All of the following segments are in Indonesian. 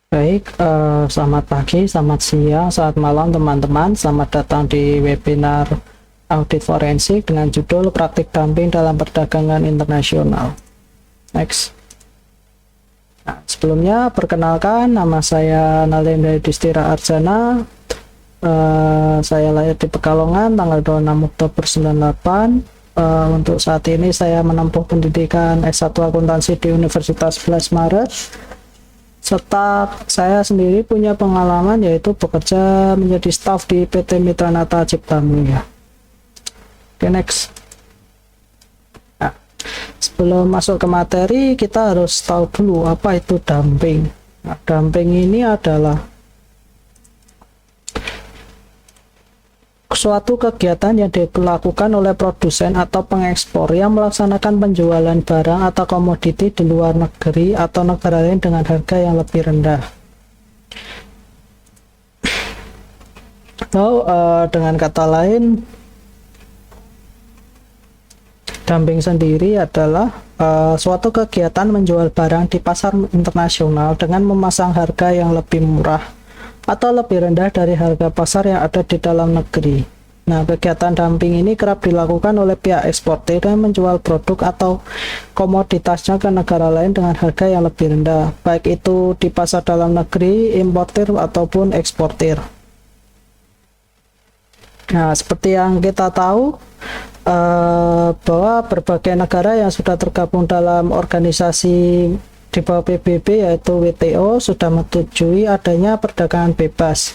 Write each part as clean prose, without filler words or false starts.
Baik, selamat pagi, selamat siang, selamat malam teman-teman. Selamat datang di webinar audit forensik dengan judul Praktik Dumping dalam Perdagangan Internasional. Next. Nah, sebelumnya perkenalkan, nama saya Nalendra Distira Arjana. Saya lahir di Pekalongan tanggal 26 Oktober 98. Untuk saat ini saya menempuh pendidikan S1 Akuntansi di Universitas 11 Maret. Serta saya sendiri punya pengalaman yaitu bekerja menjadi staf di PT Mitra Nata Cipta Mulia. Oke, next. Nah, sebelum masuk ke materi, kita harus tahu dulu apa itu dumping. Nah, dumping ini adalah suatu kegiatan yang dilakukan oleh produsen atau pengekspor yang melaksanakan penjualan barang atau komoditi di luar negeri atau negara lain dengan harga yang lebih rendah. Atau dengan kata lain, dumping sendiri adalah suatu kegiatan menjual barang di pasar internasional dengan memasang harga yang lebih murah atau lebih rendah dari harga pasar yang ada di dalam negeri. Nah, kegiatan dumping ini kerap dilakukan oleh pihak eksportir yang menjual produk atau komoditasnya ke negara lain dengan harga yang lebih rendah, baik itu di pasar dalam negeri, importir, ataupun eksportir. Nah, seperti yang kita tahu, bahwa berbagai negara yang sudah tergabung dalam organisasi di bawah PBB yaitu WTO sudah menyetujui adanya perdagangan bebas.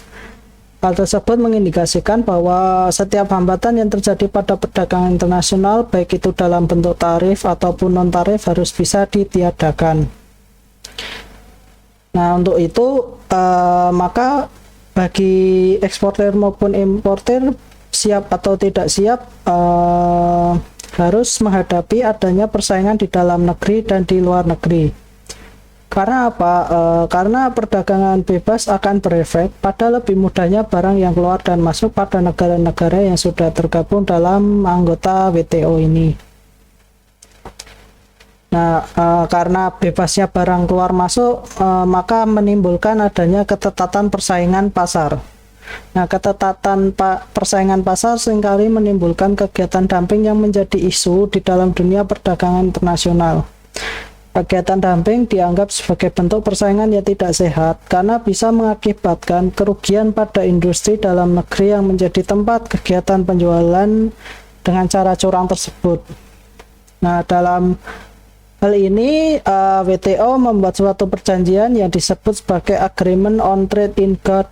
Hal tersebut mengindikasikan bahwa setiap hambatan yang terjadi pada perdagangan internasional, baik itu dalam bentuk tarif ataupun non-tarif, harus bisa ditiadakan. Nah, untuk itu maka bagi eksportir maupun importir, siap atau tidak siap, harus menghadapi adanya persaingan di dalam negeri dan di luar negeri. Karena apa? Karena perdagangan bebas akan berefek pada lebih mudahnya barang yang keluar dan masuk pada negara-negara yang sudah tergabung dalam anggota WTO ini. Nah, karena bebasnya barang keluar masuk, maka menimbulkan adanya ketetatan persaingan pasar. Nah, ketetatan persaingan pasar seringkali menimbulkan kegiatan dumping yang menjadi isu di dalam dunia perdagangan internasional. Kegiatan dumping dianggap sebagai bentuk persaingan yang tidak sehat karena bisa mengakibatkan kerugian pada industri dalam negeri yang menjadi tempat kegiatan penjualan dengan cara curang tersebut. Nah, dalam hal ini WTO membuat suatu perjanjian yang disebut sebagai Agreement on Trade in Goods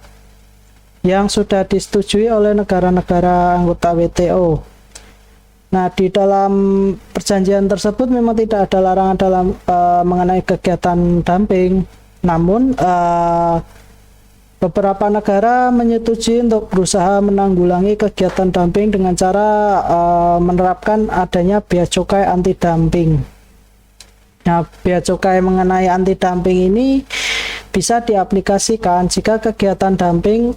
yang sudah disetujui oleh negara-negara anggota WTO. Nah, di dalam perjanjian tersebut memang tidak ada larangan dalam mengenai kegiatan dumping. Namun beberapa negara menyetujui untuk berusaha menanggulangi kegiatan dumping dengan cara menerapkan adanya bea cukai anti dumping. Nah, bea cukai mengenai anti dumping ini bisa diaplikasikan jika kegiatan dumping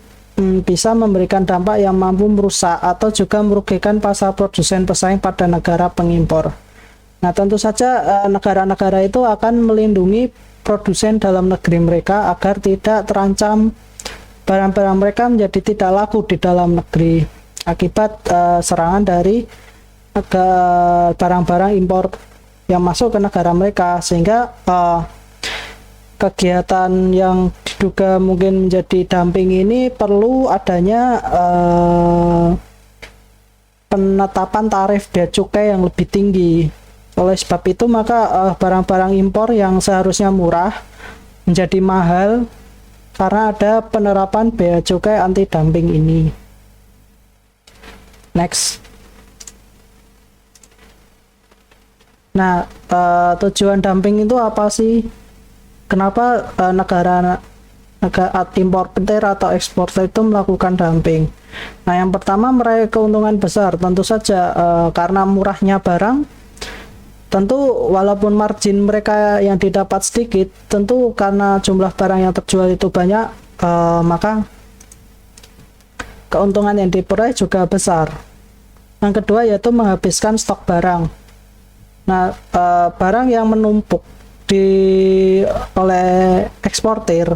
bisa memberikan dampak yang mampu merusak atau juga merugikan pasar produsen pesaing pada negara pengimpor. Nah, tentu saja negara-negara itu akan melindungi produsen dalam negeri mereka agar tidak terancam barang-barang mereka menjadi tidak laku di dalam negeri akibat serangan dari barang-barang impor yang masuk ke negara mereka, sehingga kegiatan yang diduga mungkin menjadi dumping ini perlu adanya penetapan tarif bea cukai yang lebih tinggi. Oleh sebab itu maka barang-barang impor yang seharusnya murah menjadi mahal karena ada penerapan bea cukai anti dumping ini. Next. Nah, tujuan dumping itu apa sih? Kenapa negara importer atau eksportir itu melakukan dumping? Nah, yang pertama meraih keuntungan besar, tentu saja karena murahnya barang. Tentu walaupun margin mereka yang didapat sedikit, tentu karena jumlah barang yang terjual itu banyak, maka keuntungan yang diperoleh juga besar. Yang kedua yaitu menghabiskan stok barang. Nah, barang yang menumpuk oleh eksportir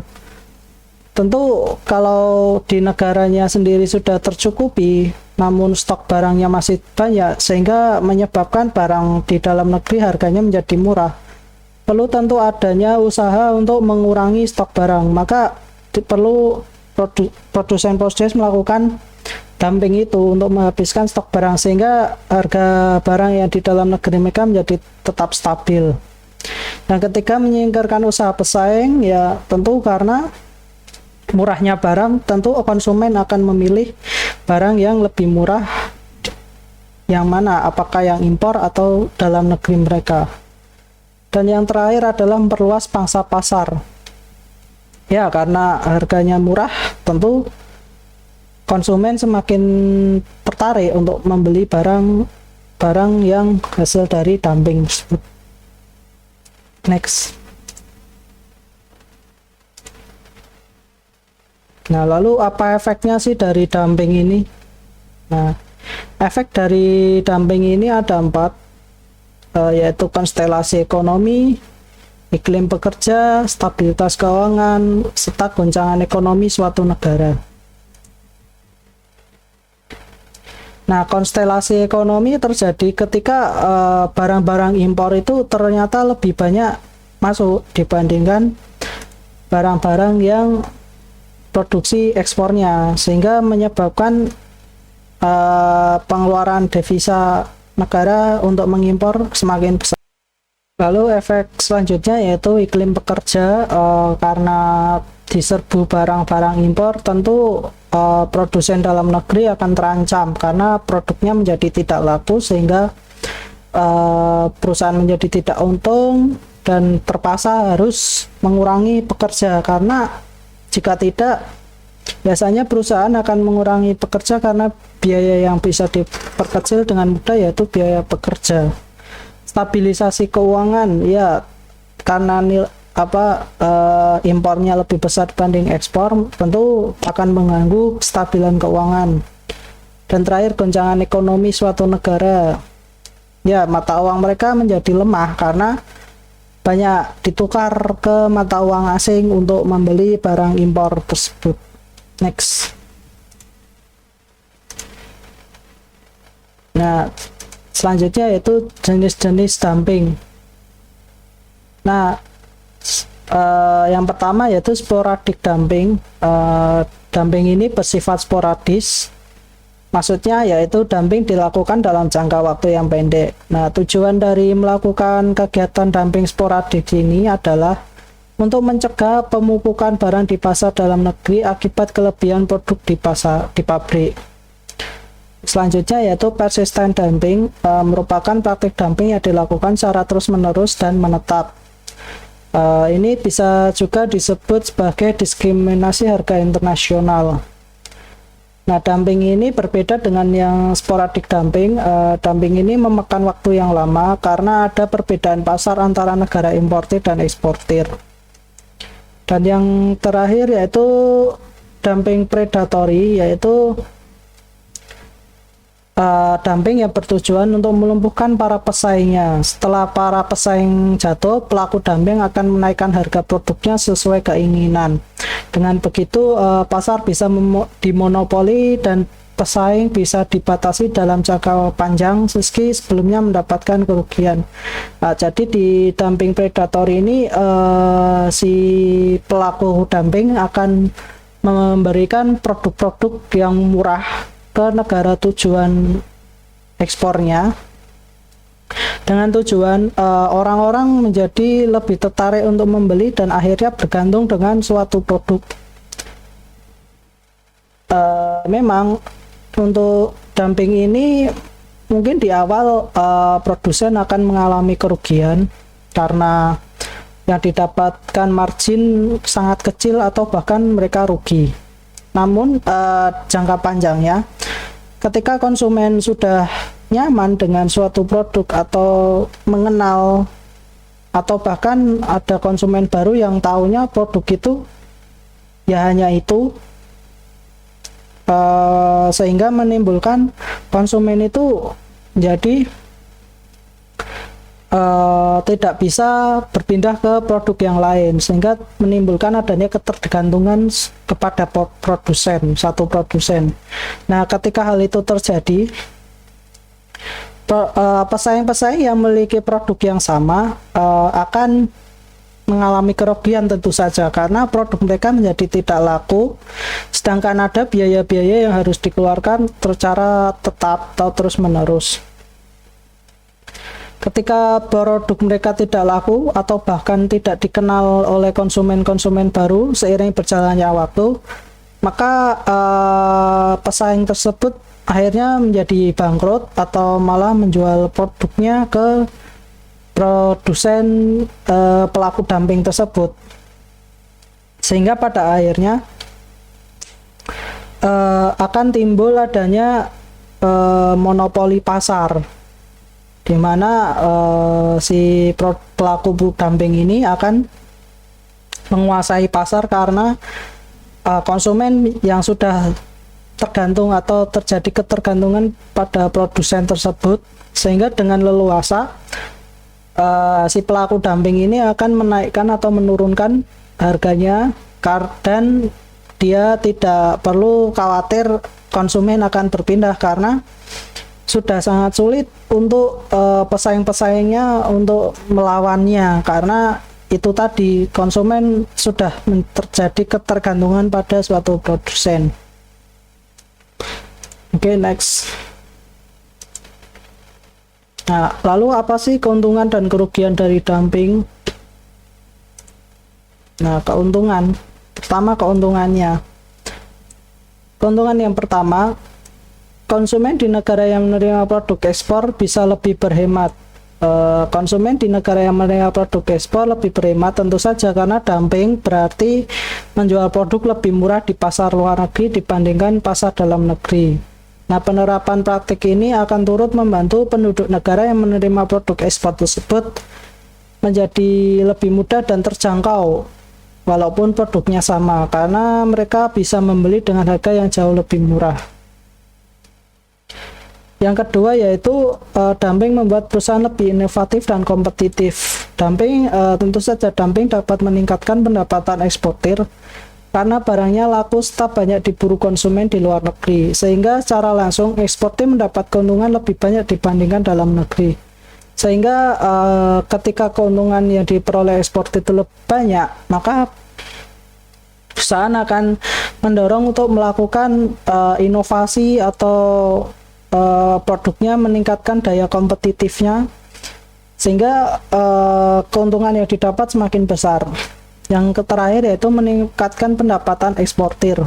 tentu kalau di negaranya sendiri sudah tercukupi, namun stok barangnya masih banyak, sehingga menyebabkan barang di dalam negeri harganya menjadi murah. Perlu tentu adanya usaha untuk mengurangi stok barang, maka perlu produsen melakukan dumping itu untuk menghabiskan stok barang, sehingga harga barang yang di dalam negeri mereka menjadi tetap stabil. Dan ketika menyingkirkan usaha pesaing, ya tentu karena murahnya barang, tentu konsumen akan memilih barang yang lebih murah, yang mana, apakah yang impor atau dalam negeri mereka. Dan yang terakhir adalah memperluas pangsa pasar. Ya, karena harganya murah, tentu konsumen semakin tertarik untuk membeli barang yang hasil dari dumping tersebut. Next. Nah, lalu apa efeknya sih dari dumping ini? Nah, efek dari dumping ini ada 4, yaitu konstelasi ekonomi, iklim pekerja, stabilitas keuangan, serta goncangan ekonomi suatu negara. Nah, konstelasi ekonomi terjadi ketika barang-barang impor itu ternyata lebih banyak masuk dibandingkan barang-barang yang produksi ekspornya, sehingga menyebabkan pengeluaran devisa negara untuk mengimpor semakin besar. Lalu efek selanjutnya yaitu iklim pekerja, karena diserbu barang-barang impor, tentu produsen dalam negeri akan terancam karena produknya menjadi tidak laku, sehingga perusahaan menjadi tidak untung dan terpaksa harus mengurangi pekerja, karena jika tidak, biasanya perusahaan akan mengurangi pekerja karena biaya yang bisa diperkecil dengan mudah, yaitu biaya pekerja. Stabilisasi keuangan, ya karena impornya lebih besar dibanding ekspor, tentu akan mengganggu kestabilan keuangan. Dan terakhir, goncangan ekonomi suatu negara. Ya, mata uang mereka menjadi lemah karena banyak ditukar ke mata uang asing untuk membeli barang impor tersebut. Next. Nah, selanjutnya yaitu jenis-jenis dumping. Nah, yang pertama yaitu sporadik dumping. Dumping ini bersifat sporadis. Maksudnya yaitu dumping dilakukan dalam jangka waktu yang pendek. Nah, tujuan dari melakukan kegiatan dumping sporadik ini adalah untuk mencegah pemupukan barang di pasar dalam negeri akibat kelebihan produk di pabrik. Selanjutnya yaitu persistent dumping, merupakan praktik dumping yang dilakukan secara terus-menerus dan menetap. Ini bisa juga disebut sebagai diskriminasi harga internasional. Nah, dumping ini berbeda dengan yang sporadik dumping. Dumping ini memakan waktu yang lama karena ada perbedaan pasar antara negara importir dan eksportir. Dan yang terakhir yaitu dumping predatory, yaitu dumping yang bertujuan untuk melumpuhkan para pesaingnya. Setelah para pesaing jatuh, pelaku dumping akan menaikkan harga produknya sesuai keinginan. Dengan begitu, pasar bisa dimonopoli dan pesaing bisa dibatasi dalam jangka panjang meski sebelumnya mendapatkan kerugian. Jadi di dumping predatory ini, si pelaku dumping akan memberikan produk-produk yang murah ke negara tujuan ekspornya, dengan tujuan orang-orang menjadi lebih tertarik untuk membeli dan akhirnya bergantung dengan suatu produk. Memang untuk dumping ini mungkin di awal produsen akan mengalami kerugian karena yang didapatkan margin sangat kecil atau bahkan mereka rugi. Namun jangka panjangnya, ketika konsumen sudah nyaman dengan suatu produk atau mengenal, atau bahkan ada konsumen baru yang tahunya produk itu ya hanya itu, sehingga menimbulkan konsumen itu jadi tidak bisa berpindah ke produk yang lain, sehingga menimbulkan adanya ketergantungan kepada satu produsen. Nah, ketika hal itu terjadi, pesaing-pesaing yang memiliki produk yang sama akan mengalami kerugian tentu saja, karena produk mereka menjadi tidak laku, sedangkan ada biaya-biaya yang harus dikeluarkan secara tetap atau terus-menerus. Ketika produk mereka tidak laku atau bahkan tidak dikenal oleh konsumen-konsumen baru seiring berjalannya waktu, maka pesaing tersebut akhirnya menjadi bangkrut atau malah menjual produknya ke produsen pelaku dumping tersebut, sehingga pada akhirnya akan timbul adanya monopoli pasar, di mana si pelaku dumping ini akan menguasai pasar karena konsumen yang sudah tergantung atau terjadi ketergantungan pada produsen tersebut, sehingga dengan leluasa si pelaku dumping ini akan menaikkan atau menurunkan harganya, dan dia tidak perlu khawatir konsumen akan berpindah, karena sudah sangat sulit untuk pesaing-pesaingnya untuk melawannya, karena itu tadi konsumen sudah terjadi ketergantungan pada suatu produsen. Oke, next. Nah, lalu apa sih keuntungan dan kerugian dari dumping? Nah, keuntungan. Pertama, keuntungannya. Keuntungan yang pertama, konsumen di negara yang menerima produk ekspor bisa lebih berhemat. Konsumen di negara yang menerima produk ekspor lebih berhemat tentu saja, karena dumping berarti menjual produk lebih murah di pasar luar negeri dibandingkan pasar dalam negeri. Nah, penerapan praktik ini akan turut membantu penduduk negara yang menerima produk ekspor tersebut menjadi lebih mudah dan terjangkau walaupun produknya sama, karena mereka bisa membeli dengan harga yang jauh lebih murah. Yang kedua yaitu dumping membuat perusahaan lebih inovatif dan kompetitif. Tentu saja dumping dapat meningkatkan pendapatan eksportir karena barangnya laku serta banyak diburu konsumen di luar negeri, sehingga secara langsung eksportir mendapat keuntungan lebih banyak dibandingkan dalam negeri. Sehingga ketika keuntungan yang diperoleh eksportir itu lebih banyak, maka perusahaan akan mendorong untuk melakukan inovasi atau produknya meningkatkan daya kompetitifnya, sehingga keuntungan yang didapat semakin besar. Yang terakhir yaitu meningkatkan pendapatan eksportir.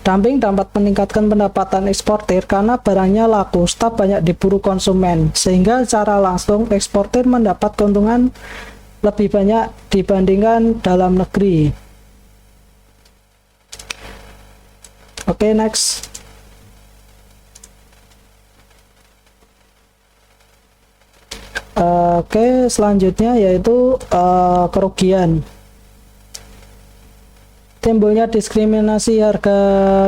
Dumping dapat meningkatkan pendapatan eksportir karena barangnya laku serta banyak diburu konsumen, sehingga secara langsung eksportir mendapat keuntungan lebih banyak dibandingkan dalam negeri. Oke, next. Oke, selanjutnya yaitu kerugian. Timbulnya diskriminasi harga.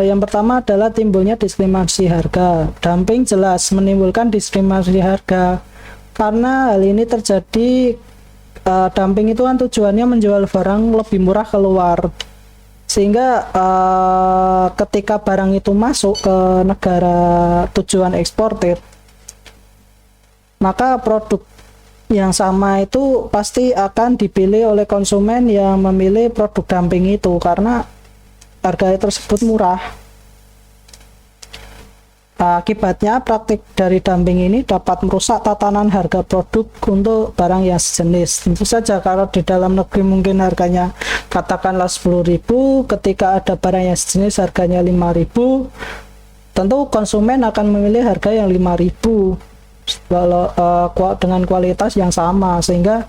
Yang pertama adalah timbulnya diskriminasi harga. Dumping jelas menimbulkan diskriminasi harga, karena hal ini terjadi. Dumping itu kan tujuannya menjual barang lebih murah keluar, sehingga ketika barang itu masuk ke negara tujuan eksportir, maka produk yang sama itu pasti akan dipilih oleh konsumen yang memilih produk dumping itu karena harga tersebut murah. Akibatnya praktik dari dumping ini dapat merusak tatanan harga produk untuk barang yang sejenis. Tentu saja kalau di dalam negeri mungkin harganya katakanlah 10.000, ketika ada barang yang sejenis harganya 5.000, tentu konsumen akan memilih harga yang 5.000 dengan kualitas yang sama, sehingga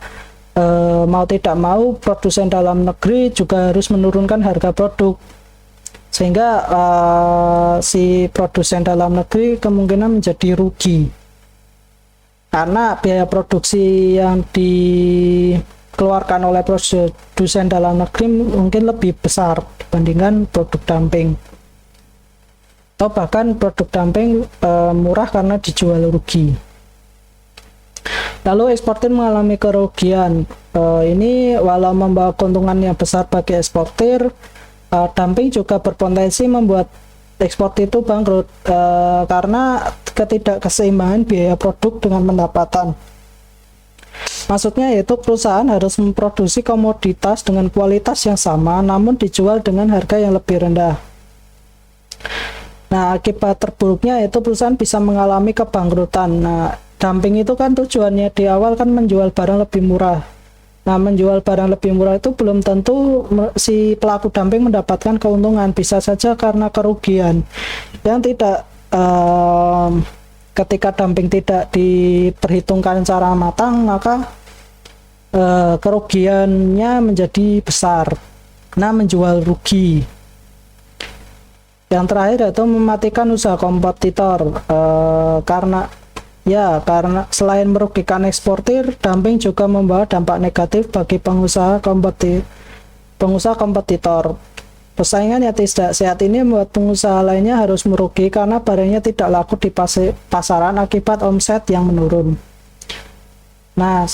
mau tidak mau produsen dalam negeri juga harus menurunkan harga produk, sehingga si produsen dalam negeri kemungkinan menjadi rugi karena biaya produksi yang dikeluarkan oleh produsen dalam negeri mungkin lebih besar dibandingkan produk dumping, atau bahkan produk dumping murah karena dijual rugi. Lalu eksportir mengalami kerugian. Ini walau membawa keuntungan yang besar bagi eksportir, dumping juga berpotensi membuat eksportir itu bangkrut karena ketidakseimbangan biaya produk dengan pendapatan. Maksudnya yaitu perusahaan harus memproduksi komoditas dengan kualitas yang sama namun dijual dengan harga yang lebih rendah. Nah, akibat terburuknya yaitu perusahaan bisa mengalami kebangkrutan. Nah, dumping itu kan tujuannya di awal kan menjual barang lebih murah. Nah, menjual barang lebih murah itu belum tentu si pelaku dumping mendapatkan keuntungan. Bisa saja karena kerugian yang tidak ketika dumping tidak diperhitungkan secara matang, maka kerugiannya menjadi besar. Nah, menjual rugi. Yang terakhir yaitu mematikan usaha kompetitor karena selain merugikan eksportir, dumping juga membawa dampak negatif bagi pengusaha kompetitor. Persaingan yang tidak sehat ini membuat pengusaha lainnya harus merugi karena barangnya tidak laku di pasaran akibat omset yang menurun. Nah,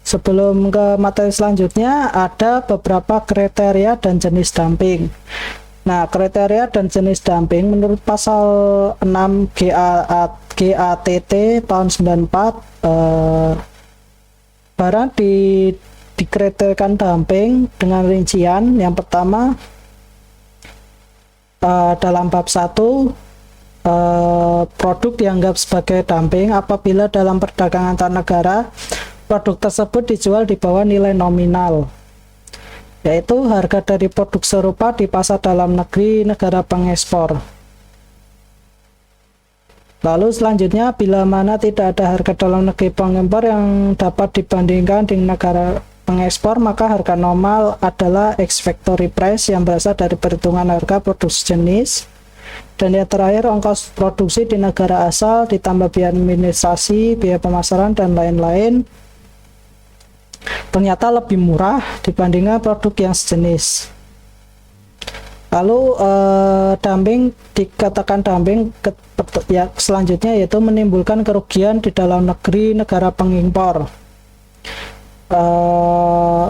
sebelum ke materi selanjutnya, ada beberapa kriteria dan jenis dumping. Nah, kriteria dan jenis dumping menurut pasal 6 GATT tahun 94, barang dikriteriakan dumping dengan rincian. Yang pertama, dalam bab 1, produk dianggap sebagai dumping apabila dalam perdagangan antar negara produk tersebut dijual di bawah nilai nominal, yaitu harga dari produk serupa di pasar dalam negeri negara pengekspor. Lalu selanjutnya, bila mana tidak ada harga dalam negeri pengimpor yang dapat dibandingkan dengan negara pengekspor, maka harga normal adalah ex factory price yang berasal dari perhitungan harga produk sejenis. Dan yang terakhir, ongkos produksi di negara asal ditambah biaya administrasi, biaya pemasaran, dan lain-lain ternyata lebih murah dibandingkan produk yang sejenis. Lalu dumping dikatakan dumping selanjutnya yaitu menimbulkan kerugian di dalam negeri negara pengimpor.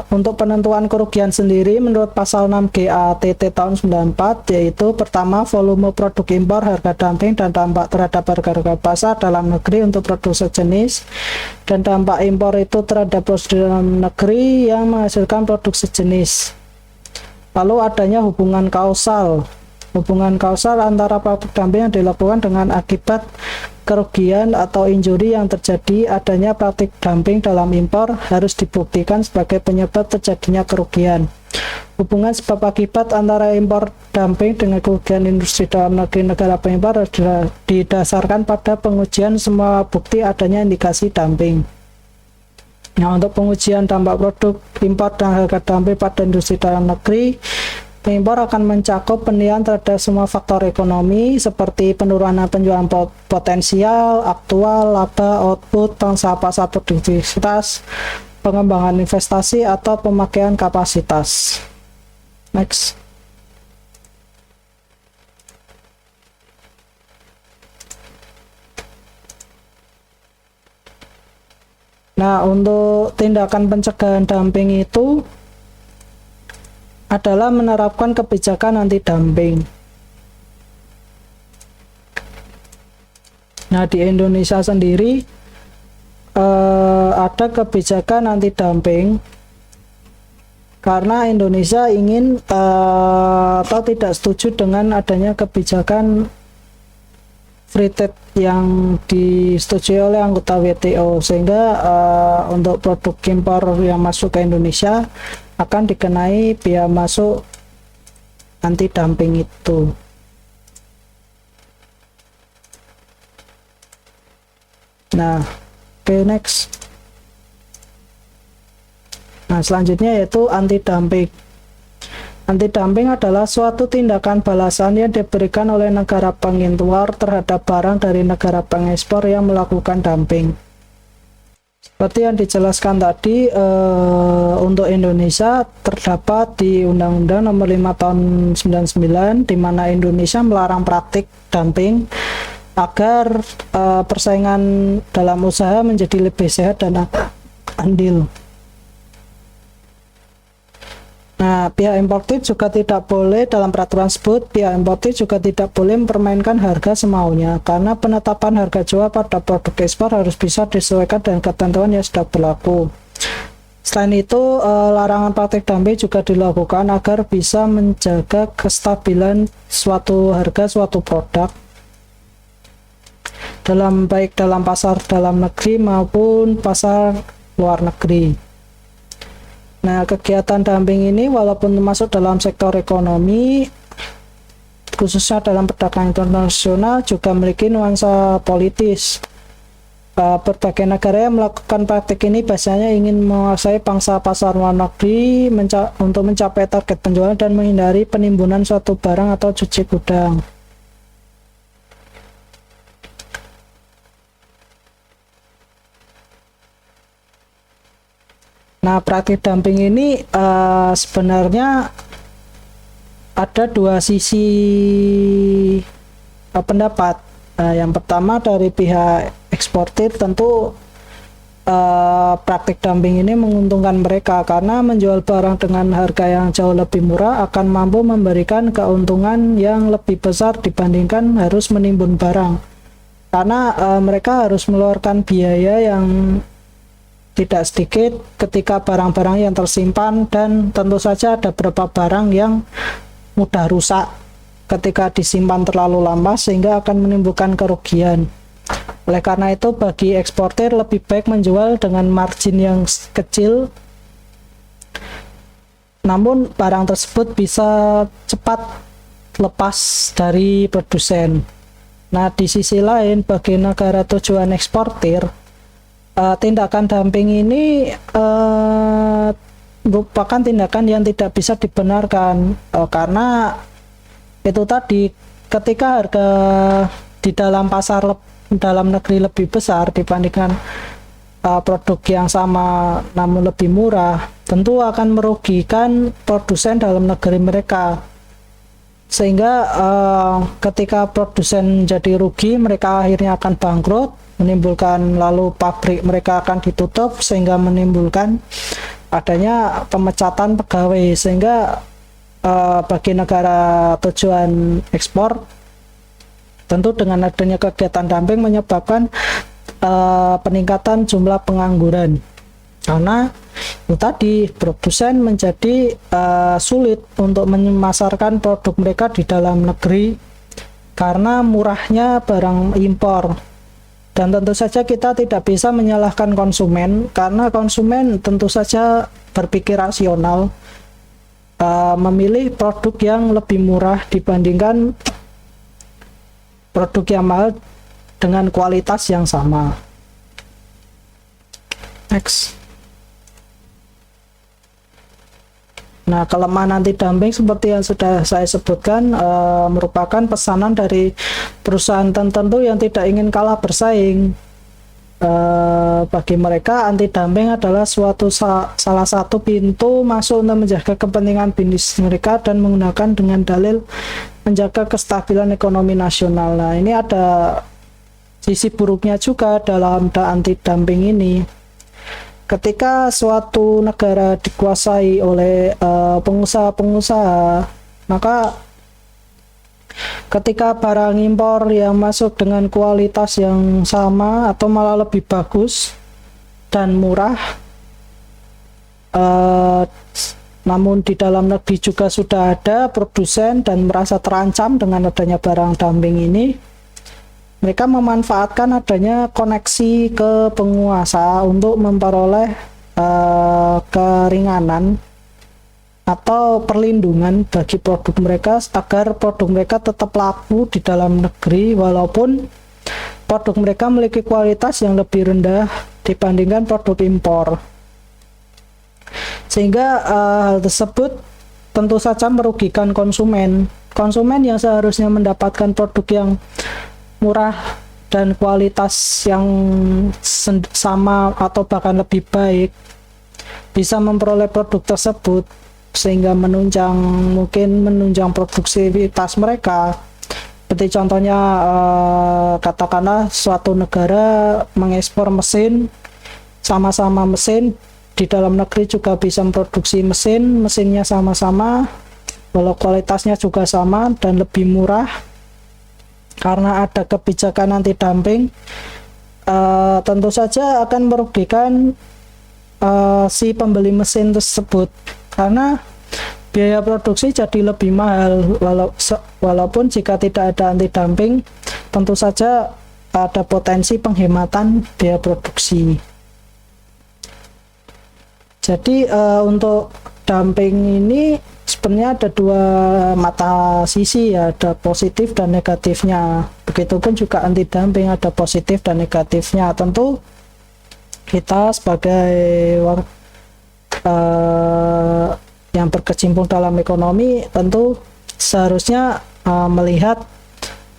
Untuk penentuan kerugian sendiri menurut pasal 6 GATT tahun 94, yaitu pertama, volume produk impor, harga dumping, dan dampak terhadap harga pasar dalam negeri untuk produk sejenis, dan dampak impor itu terhadap produk dalam negeri yang menghasilkan produk sejenis. Lalu adanya hubungan kausal antara produk dumping yang dilakukan dengan akibat kerugian atau injury yang terjadi. Adanya praktik dumping dalam impor harus dibuktikan sebagai penyebab terjadinya kerugian. Hubungan sebab akibat antara impor dumping dengan kerugian industri dalam negeri negara pengimpor didasarkan pada pengujian semua bukti adanya indikasi dumping. Nah, untuk pengujian dampak produk impor dan harga dumping pada industri dalam negeri, pengimpor akan mencakup penilaian terhadap semua faktor ekonomi seperti penurunan penjualan potensial, aktual, laba, output, pangsa pasar produktivitas, pengembangan investasi, atau pemakaian kapasitas. Next. Nah, untuk tindakan pencegahan dumping itu adalah menerapkan kebijakan anti dumping. Nah, di Indonesia sendiri ada kebijakan anti dumping karena Indonesia ingin atau tidak setuju dengan adanya kebijakan free trade yang disetujui oleh anggota WTO, sehingga untuk produk impor yang masuk ke Indonesia akan dikenai biaya masuk anti dumping itu. Nah, next. Nah, selanjutnya yaitu anti dumping. Anti-dumping adalah suatu tindakan balasan yang diberikan oleh negara pengimpor terhadap barang dari negara pengekspor yang melakukan dumping. Seperti yang dijelaskan tadi, untuk Indonesia terdapat di Undang-Undang Nomor 5 Tahun 99, di mana Indonesia melarang praktik dumping agar persaingan dalam usaha menjadi lebih sehat dan adil. Nah, pihak importir juga tidak boleh, dalam peraturan tersebut, pihak importir juga tidak boleh mempermainkan harga semaunya, karena penetapan harga jual pada produk ekspor harus bisa disesuaikan dengan ketentuan yang sudah berlaku. Selain itu, larangan praktik dumping juga dilakukan agar bisa menjaga kestabilan suatu harga suatu produk, baik dalam pasar dalam negeri maupun pasar luar negeri. Nah, kegiatan dumping ini walaupun masuk dalam sektor ekonomi, khususnya dalam perdagangan internasional, juga memiliki nuansa politis. Berbagai negara yang melakukan praktik ini biasanya ingin menguasai pangsa pasar luar negeri untuk mencapai target penjualan dan menghindari penimbunan suatu barang atau cuci gudang. Nah, praktik dumping ini sebenarnya ada dua sisi pendapat. Yang pertama, dari pihak eksportir tentu praktik dumping ini menguntungkan mereka karena menjual barang dengan harga yang jauh lebih murah akan mampu memberikan keuntungan yang lebih besar dibandingkan harus menimbun barang. Karena mereka harus mengeluarkan biaya yang tidak sedikit ketika barang-barang yang tersimpan, dan tentu saja ada beberapa barang yang mudah rusak ketika disimpan terlalu lama sehingga akan menimbulkan kerugian. Oleh karena itu, bagi eksportir lebih baik menjual dengan margin yang kecil, namun barang tersebut bisa cepat lepas dari produsen. Nah, di sisi lain, bagi negara tujuan eksportir, tindakan dumping ini merupakan tindakan yang tidak bisa dibenarkan, karena itu tadi, ketika harga di dalam pasar dalam negeri lebih besar dibandingkan produk yang sama namun lebih murah, tentu akan merugikan produsen dalam negeri mereka, sehingga ketika produsen jadi rugi, mereka akhirnya akan bangkrut, menimbulkan, lalu pabrik mereka akan ditutup sehingga menimbulkan adanya pemecatan pegawai, sehingga bagi negara tujuan ekspor tentu dengan adanya kegiatan dumping menyebabkan peningkatan jumlah pengangguran, karena itu tadi, produsen menjadi sulit untuk memasarkan produk mereka di dalam negeri karena murahnya barang impor. Dan tentu saja kita tidak bisa menyalahkan konsumen, karena konsumen tentu saja berpikir rasional, memilih produk yang lebih murah dibandingkan produk yang mahal dengan kualitas yang sama. Next. Nah, kelemahan anti dumping seperti yang sudah saya sebutkan merupakan pesanan dari perusahaan tertentu yang tidak ingin kalah bersaing. Bagi mereka, anti dumping adalah salah satu pintu masuk untuk menjaga kepentingan bisnis mereka dan menggunakan dengan dalil menjaga kestabilan ekonomi nasional. Nah, ini ada sisi buruknya juga dalam anti dumping ini. Ketika suatu negara dikuasai oleh pengusaha-pengusaha, maka ketika barang impor yang masuk dengan kualitas yang sama atau malah lebih bagus dan murah, namun di dalam negeri juga sudah ada produsen dan merasa terancam dengan adanya barang dumping ini, mereka memanfaatkan adanya koneksi ke penguasa untuk memperoleh keringanan atau perlindungan bagi produk mereka agar produk mereka tetap laku di dalam negeri walaupun produk mereka memiliki kualitas yang lebih rendah dibandingkan produk impor. Sehingga hal tersebut tentu saja merugikan konsumen. Konsumen yang seharusnya mendapatkan produk yang murah dan kualitas yang sama atau bahkan lebih baik, bisa memperoleh produk tersebut sehingga mungkin menunjang produktivitas mereka, seperti contohnya katakanlah suatu negara mengekspor mesin, sama-sama mesin, di dalam negeri juga bisa memproduksi mesinnya sama-sama, walau kualitasnya juga sama dan lebih murah karena ada kebijakan anti dumping. Tentu saja akan merugikan si pembeli mesin tersebut karena biaya produksi jadi lebih mahal. Walaupun jika tidak ada anti dumping, tentu saja ada potensi penghematan biaya produksi. Jadi untuk dumping ini sebenarnya ada dua mata sisi ya, ada positif dan negatifnya. Begitupun juga anti dumping ada positif dan negatifnya. Tentu kita sebagai yang berkecimpung dalam ekonomi tentu seharusnya melihat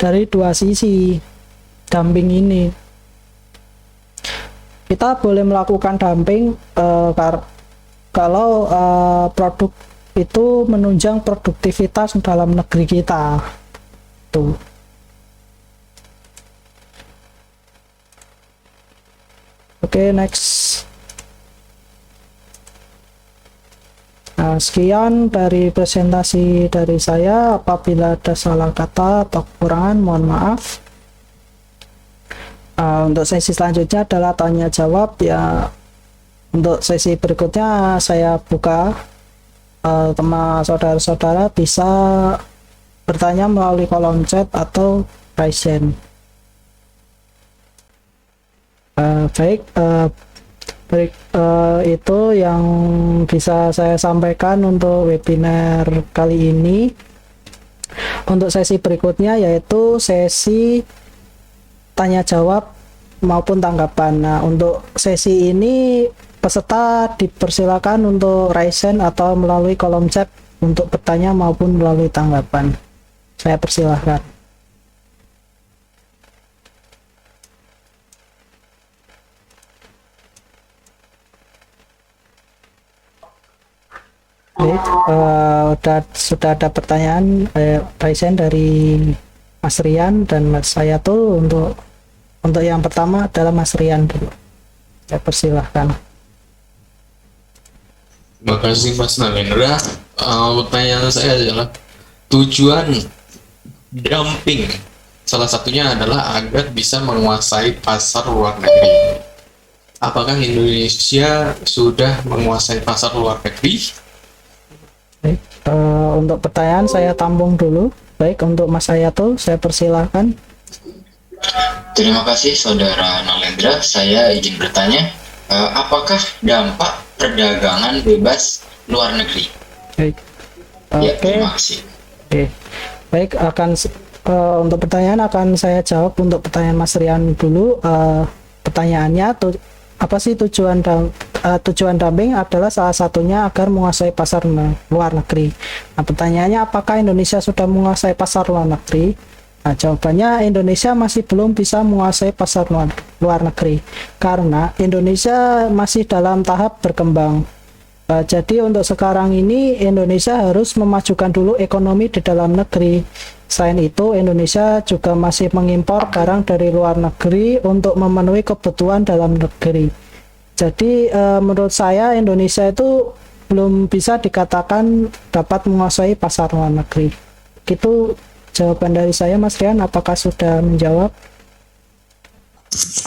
dari dua sisi dumping ini. Kita boleh melakukan dumping kalau produk itu menunjang produktivitas dalam negeri kita. Tuh. Oke, next. Nah, sekian dari presentasi dari saya. Apabila ada salah kata atau kekurangan, mohon maaf. Untuk sesi selanjutnya adalah tanya jawab ya. Untuk sesi berikutnya saya buka, teman saudara-saudara bisa bertanya melalui kolom chat atau raise hand. Baik, itu yang bisa saya sampaikan untuk webinar kali ini. Untuk sesi berikutnya yaitu sesi tanya jawab maupun tanggapan. Nah, untuk sesi ini peserta dipersilakan untuk raise hand atau melalui kolom chat untuk bertanya maupun melalui tanggapan. Saya persilahkan. Sudah ada pertanyaan raise hand dari Mas Rian dan Mas Sayatul. Untuk yang pertama adalah Mas Rian dulu. Saya persilahkan. Terima kasih Mas Nalendra. Pertanyaan saya adalah tujuan dumping salah satunya adalah agar bisa menguasai pasar luar negeri. Apakah Indonesia sudah menguasai pasar luar negeri? Baik, untuk pertanyaan saya tampung dulu. Baik, untuk Mas Ayatul saya persilahkan. Terima kasih Saudara Nalendra. Saya izin bertanya, apakah dampak perdagangan bebas luar negeri? Baik. Ya, Oke. terima kasih. Oke. Baik, untuk pertanyaan akan saya jawab. Untuk pertanyaan Mas Rian dulu. Pertanyaannya apa sih tujuan dumping adalah salah satunya agar menguasai pasar luar negeri. Nah, pertanyaannya apakah Indonesia sudah menguasai pasar luar negeri? Nah, jawabannya Indonesia masih belum bisa menguasai pasar luar negeri karena Indonesia masih dalam tahap berkembang. Jadi untuk sekarang ini Indonesia harus memajukan dulu ekonomi di dalam negeri. Selain itu Indonesia juga masih mengimpor barang dari luar negeri untuk memenuhi kebutuhan dalam negeri. Jadi menurut saya Indonesia itu belum bisa dikatakan dapat menguasai pasar luar negeri. Itu jawaban dari saya, Mas Rian. Apakah sudah menjawab?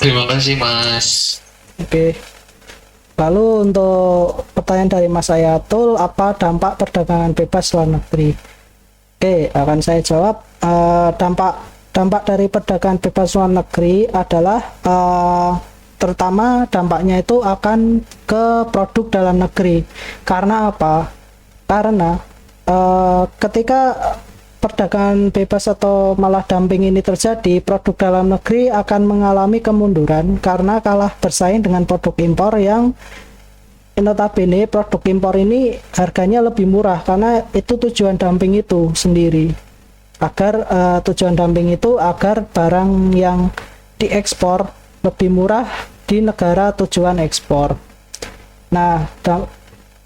Terima kasih Mas. Oke. Lalu untuk pertanyaan dari Mas Ayatul, apa dampak perdagangan bebas luar negeri? Oke, akan saya jawab. Dampak dari perdagangan bebas luar negeri adalah terutama dampaknya itu akan ke produk dalam negeri. Karena apa? Karena ketika perdagangan bebas atau malah dumping ini terjadi, produk dalam negeri akan mengalami kemunduran karena kalah bersaing dengan produk impor yang notabene produk impor ini harganya lebih murah karena itu tujuan dumping itu sendiri. Agar tujuan dumping itu agar barang yang diekspor lebih murah di negara tujuan ekspor. Nah,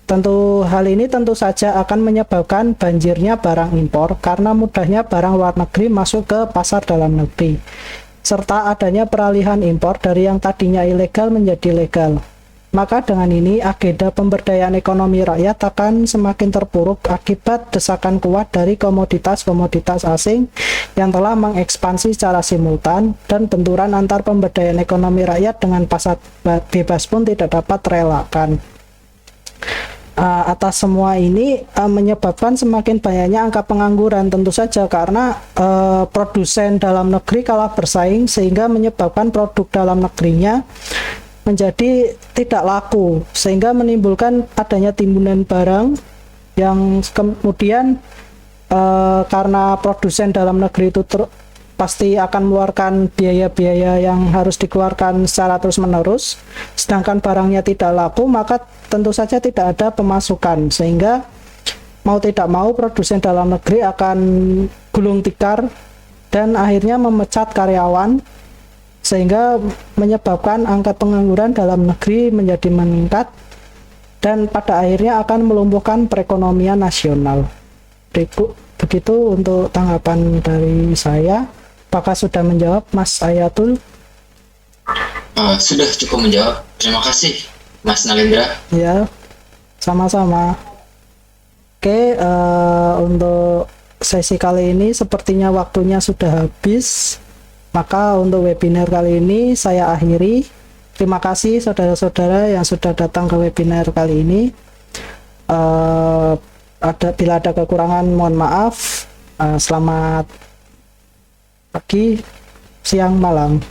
Hal ini tentu saja akan menyebabkan banjirnya barang impor karena mudahnya barang luar negeri masuk ke pasar dalam negeri, serta adanya peralihan impor dari yang tadinya ilegal menjadi legal. Maka dengan ini agenda pemberdayaan ekonomi rakyat akan semakin terpuruk akibat desakan kuat dari komoditas-komoditas asing yang telah mengekspansi secara simultan, dan benturan antar pemberdayaan ekonomi rakyat dengan pasar bebas pun tidak dapat terelakkan. Atas semua ini menyebabkan semakin banyaknya angka pengangguran, tentu saja karena produsen dalam negeri kalah bersaing sehingga menyebabkan produk dalam negerinya menjadi tidak laku, sehingga menimbulkan adanya timbunan barang yang kemudian karena produsen dalam negeri itu pasti akan mengeluarkan biaya-biaya yang harus dikeluarkan secara terus-menerus, sedangkan barangnya tidak laku, maka tentu saja tidak ada pemasukan, sehingga mau tidak mau produsen dalam negeri akan gulung tikar dan akhirnya memecat karyawan, sehingga menyebabkan angka pengangguran dalam negeri menjadi meningkat dan pada akhirnya akan melumpuhkan perekonomian nasional. Begitu untuk tanggapan dari saya. Apakah sudah menjawab, Mas Ayatul? Sudah cukup menjawab. Terima kasih, Mas Nalendra. Ya, sama-sama. Oke, untuk sesi kali ini sepertinya waktunya sudah habis. Maka untuk webinar kali ini saya akhiri. Terima kasih saudara-saudara yang sudah datang ke webinar kali ini. Bila ada kekurangan mohon maaf. Selamat pagi, siang, malam.